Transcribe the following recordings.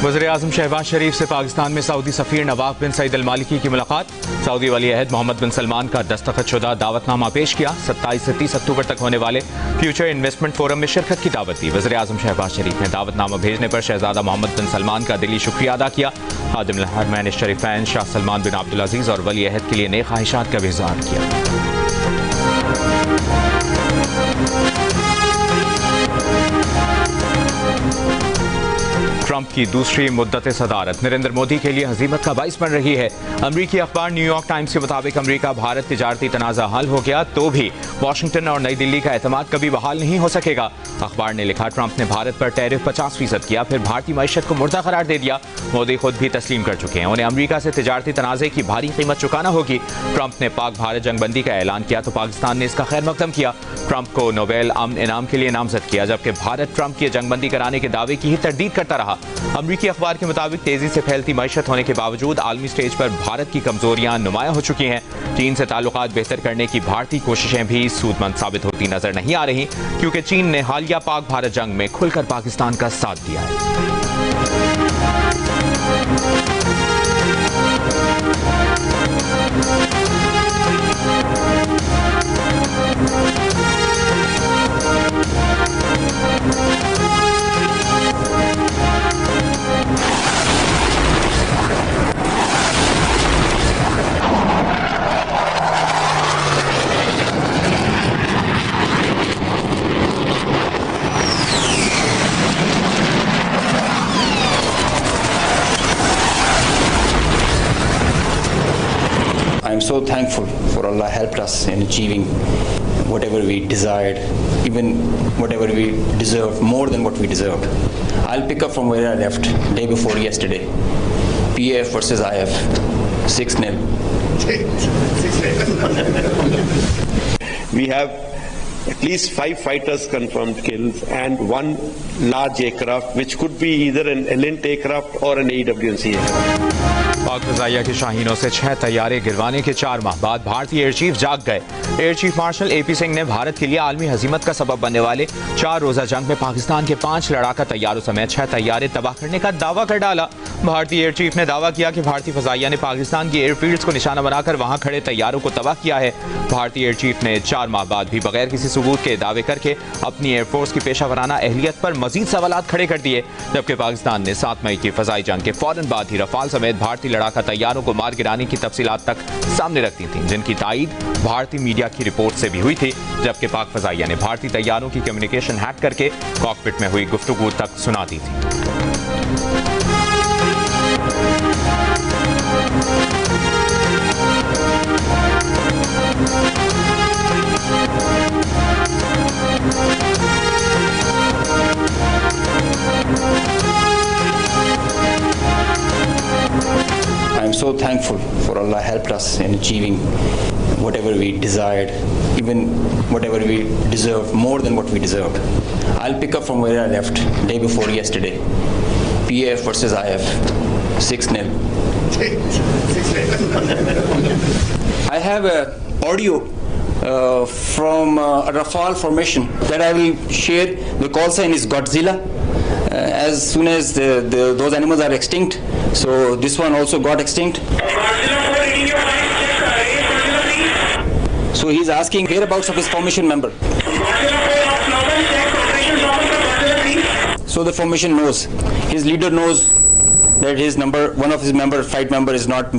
वज़ीर-ए-आज़म शहबाज शरीफ से पाकिस्तान में सऊदी सफ़ीर नवाफ बिन सईद अल मालिकी की मुलाकात। सऊदी वली अहद मोहम्मद बिन सलमान का दस्तखतशुदा दावतनामा पेश किया। 27 से 30 अक्टूबर तक होने वाले फ्यूचर इन्वेस्टमेंट फोरम में शिरकत की दावत दी। वज़ीर-ए-आज़म शहबाज शरीफ ने दावतनामा भेजने पर शहजादा मोहम्मद बिन सलमान का दिली शुक्रिया अदा किया। खादिम हरमैन शरीफैन शाह सलमान बिन अब्दुल अजीज़ और वली अहद के लिए नेक ख्वाहिशात का भी इज़हार किया। ट्रंप की दूसरी मुद्दत सदारत नरेंद्र मोदी के लिए हजीमत का बाइस बन रही है। अमरीकी अखबार न्यूयॉर्क टाइम्स के मुताबिक अमरीका भारत तिजारती तनाज़ा हल हो गया तो भी वाशिंगटन और नई दिल्ली का एतमाद कभी बहाल नहीं हो सकेगा। अखबार ने लिखा, ट्रंप ने भारत पर टैरिफ 50% किया, फिर भारतीय मईशत को मुर्दा करार दे दिया। मोदी खुद भी तस्लीम कर चुके हैं उन्हें अमरीका से तिजारती तनाज़े की भारी कीमत चुकाना होगी। ट्रंप ने पाक भारत जंगबंदी का ऐलान किया तो पाकिस्तान ने इसका खैर मकदम किया। ट्रंप को नोबेल अमन इनाम के लिए नामजद किया, जबकि भारत ट्रंप की जंगबंदी कराने के दावे की ही तरदीद करता रहा। अमरीकी अखबार के मुताबिक तेजी से फैलती मईशत होने के बावजूद आलमी स्टेज पर भारत की कमजोरियां नुमायां हो चुकी हैं। चीन से ताल्लुकात बेहतर करने की भारतीय कोशिशें भी सूदमंद साबित होती नजर नहीं आ रही, क्योंकि चीन ने हालिया पाक भारत जंग में खुलकर पाकिस्तान का साथ दिया है। I am so thankful for Allah helped us in achieving whatever we desired, even whatever we deserved, more than what we deserved. I'll pick up from where I left day before yesterday. PAF versus IF, 6-0. We have at least 5 fighters confirmed kills and 1 large aircraft, which could be either an Elint aircraft or an AWNC aircraft. पाक फ़ज़ाइया की शाहीनों से 6 तैयारे गिरवाने के 4 माह बाद भारतीय air chief जाग गए। Air chief marshal AP Singh ने भारत के लिए आलमी हजीमत का सबब बनने वाले 4 रोज़ा जंग में पाकिस्तान के 5 लड़ाका तैयारों समेत 6 तैयारे तबाह करने का दावा कर डाला। भारतीय एयर चीफ ने दावा किया कि भारतीय फ़ज़ाइया ने पाकिस्तान की एयरफील्ड्स को निशाना बनाकर वहां खड़े तैयारों को तबाह किया है। भारतीय एयर चीफ ने 4 माह बाद भी बगैर किसी सबूत के दावे करके अपनी एयरफोर्स की पेशा वराना अहलियत पर मजीद सवालात खड़े कर दिए, जबकि पाकिस्तान ने 7 मई की फ़ज़ाई जंग के फौरन बाद ही रफाल समेत भारतीय लड़ाका तैयारों को मार गिराने की तफसीलात तक सामने रख दी थी, जिनकी तायीद भारतीय मीडिया की रिपोर्ट से भी हुई थी। जबकि पाक फ़ज़ाइया ने भारतीय तैयारों की कम्युनिकेशन हैक करके कॉकपिट में हुई गुफ्तगू तक सुना दी थी। I am so thankful for Allah helped us in achieving whatever we desired, even whatever we deserved, more than what we deserved. I'll pick up from where I left day before yesterday. PAF versus IF, 6-0. I have an audio from a Rafale formation that I will share. The call sign is Godzilla. As soon as those animals are extinct, so this one also got extinct. So he's asking whereabouts of his formation member. So the formation knows, his leader knows that his number, one of his member, flight member is not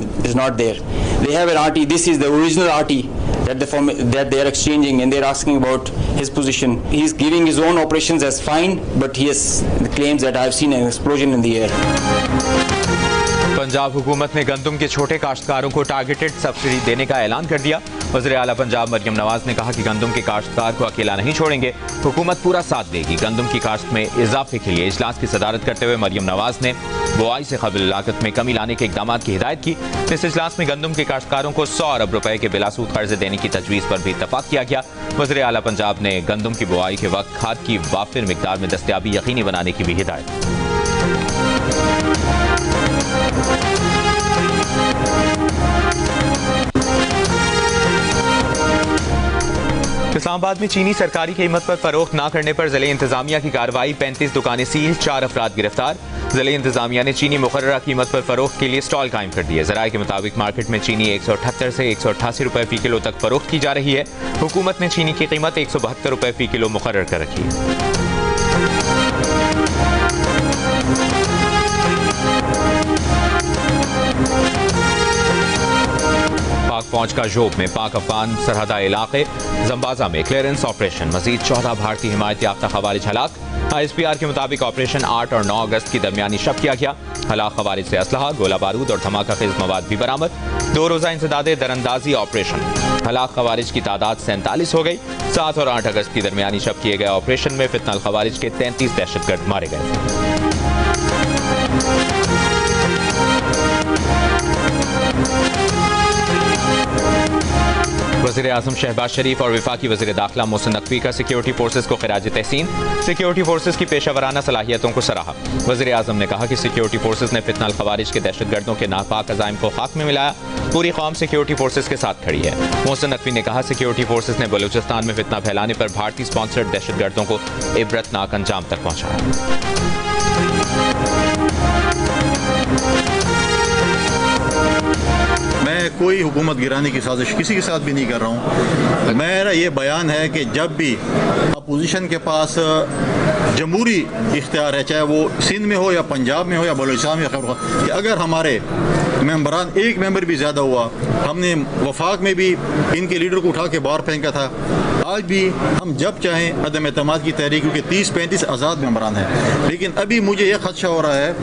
there. They have an RT. This is the original RT that they are exchanging, and they're asking about his position. He's giving his own operations as fine, but he has claims that I've seen an explosion in the air. Punjab हुकूमत ने गंदम के छोटे काश्तकारों को targeted subsidy देने का ऐलान कर दिया। वज़ीर आला पंजाब मरियम नवाज ने कहा कि गंदम के काश्तकार को अकेला नहीं छोड़ेंगे, हुकूमत पूरा साथ देगी। गंदम की काश्त में इजाफे के लिए इजलास की सदारत करते हुए मरियम नवाज ने बुआई से कबल लागत में कमी लाने के इकदाम की हिदायत की। इस इजलास में गंदम के काश्तकारों को 100 अरब रुपए के बिलासूद कर्जे देने की तजवीज़ पर भी इत्तफाक किया गया। वज़ीर आला पंजाब ने गंदम की बुआई के वक्त खाद की वाफिर मिकदार में दस्तयाबी यकीनी बनाने की भी हिदायत की। इस्लामाबाद में चीनी सरकारी कीमत पर फरोख्त न करने पर जिले इंतजामिया की कार्रवाई, 35 दुकानें सील, 4 अफराद गिरफ्तार। जिले इंतजामिया ने चीनी मुकर्ररा कीमत पर फरोख्त के लिए स्टॉल कायम कर दिए। जराये के मुताबिक मार्केट में चीनी 178 से 188 रुपए फी किलो तक फरोख्त की जा रही है। हुकूमत ने चीनी की कीमत 172 रुपए फी किलो मुकर्रर कर रखी है। पाक फौज का जोब में पाक अफगान सरहदा इलाके जम्बाजा में क्लियरेंस ऑपरेशन, मजीद 14 भारतीय हिमायत याफ्ता खवारिज हलाक। ISPR के मुताबिक ऑपरेशन 8 और 9 अगस्त की दरमियानी शब किया गया। हलाक खवारिज से असलहा, गोला बारूद और धमाका खेज मवाद भी बरामद। 2 रोजा इंसदादे दरअंदाजी ऑपरेशन, हलाक खवारिज की तादाद 47 हो गई। 7 और 8 अगस्त की दरमियानी शब किए गए ऑपरेशन में फितनल खवारिज के 33 दहशतगर्द मारे गए थे। वज़ीर आज़म शहबाज शरीफ और वफाकी वज़ीर दाखिला मोहसिन नकवी का सिक्योरिटी फोर्सेज को खिराज तहसीन। सिक्योरिटी फोर्सेज की पेशावराना सलाहियतों को सराहा। वज़ीर आज़म ने कहा कि सिक्योरिटी फोर्सेज ने फितनल खवारिज के दहशतगर्दों के नापाक अज़ाइम को खाक में मिलाया। पूरी कौम सिक्योरिटी फोर्सेज के साथ खड़ी है। मोहसिन नकवी ने कहा सिक्योरिटी फोर्सेज ने बलूचिस्तान में फितना फैलाने पर भारतीय स्पॉन्सर्ड दहशतगर्दों को इबरतनाक अंजाम तक पहुंचाया। मैं कोई हुकूमत गिराने की साजिश किसी के साथ भी नहीं कर रहा हूँ। मेरा ये बयान है कि जब भी अपोजिशन के पास जमहूरी इख्तियार है, चाहे वो सिंध में हो या पंजाब में हो या बलूचिस्तान में, कि अगर हमारे मेंबरान एक मेंबर भी ज़्यादा हुआ, हमने वफाक में भी इनके लीडर को उठा के बाहर फेंका था, आज भी हम जब चाहें अदम एतमाद की तहरीक, क्योंकि 30-35 आज़ाद मेंबरान हैं। लेकिन अभी मुझे यह खदशा हो रहा है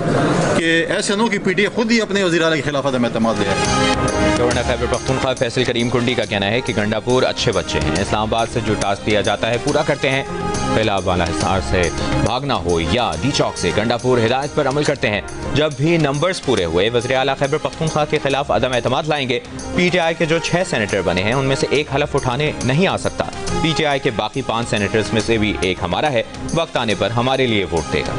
कि ऐसे नो की PTI खुद ही अपने वज़ीर आला के खिलाफ अदम एतमाद ले आए। गवर्नर खैबर पख्तूनख्वा फैसल करीम कुंडी का कहना है कि गंडापुर अच्छे बच्चे हैं, इस्लामाबाद से जो टास्क दिया जाता है पूरा करते हैं। पहला बाला हिसार से भागना हो या डी चौक से गंडापुर हिदायत पर अमल करते हैं। जब भी नंबर्स पूरे हुए वज़ीर आला खैबर पख्तूनख्वा के खिलाफ अदम एतमाद लाएंगे। PTI के जो 6 सेनेटर बने हैं उनमें से एक हलफ उठाने नहीं आ सकता। PTI के बाकी 5 सेनेटर्स में से भी एक हमारा है। वक्त आने पर हमारे लिए वोट देगा।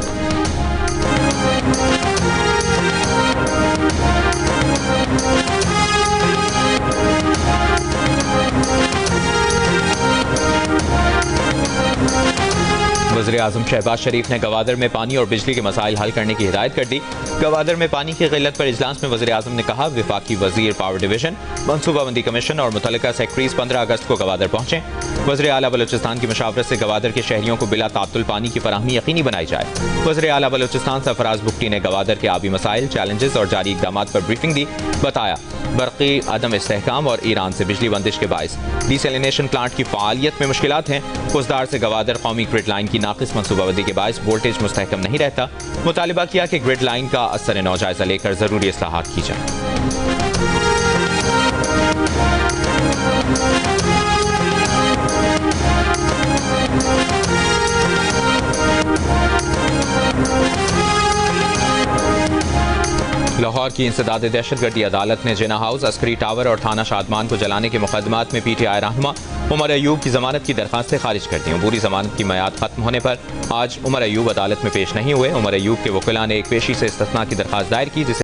वज़ीर आज़म शहबाज शरीफ ने गवादर में पानी और बिजली के मसाइल हल करने की हिदायत कर दी। गवादर में पानी की किल्लत पर इजलास में वज़ीर आज़म ने कहा वफाकी वज़ीर पावर डिवीजन, मनसूबाबंदी कमीशन और मुतल्लिका सेक्रेटरीज 15 अगस्त को गवादर पहुंचे। वज़ीर आला बलूचिस्तान की मशावरत से गवादर के शहरियों को बिला तात्तुल पानी की फराहमी यकीनी बनाई जाए। वज़ीर आला बलूचिस्तान सरफराज बुख्ती ने गवादर के आबी मसाइल, चैलेंजेस और जारी इक़दामात पर ब्रीफिंग दी। बताया बरक़ी अदम इस्तेहकाम और ईरान से बिजली बंदिश के बाइस डिसैलिनेशन प्लांट की फ़ालियत में मुश्किलात हैं। कुसदार से गवादर कौमी ग्रिड लाइन की नाक़िस मनसूबाबंदी के बाइस वोल्टेज मुस्तहकम नहीं रहता। मुतालिबा किया कि ग्रिड लाइन का असर नौ जायज़ा लेकर ज़रूरी इस्लाहात की जाए। लाहौर की इंसदाद दहशतगर्दी अदालत ने जिना हाउस, अस्करी टावर और थाना शादमान को जलाने के मुकदमात में PTI रहनुमा उमर अयूब की जमानत की दरखास्तें खारिज कर दी। पूरी जमानत की मियाद खत्म होने पर आज उमर अयूब अदालत में पेश नहीं हुए। उमर अयूब के वकीला ने एक पेशी से इस्तिस्ना की दरखास्त दायर की, जिसे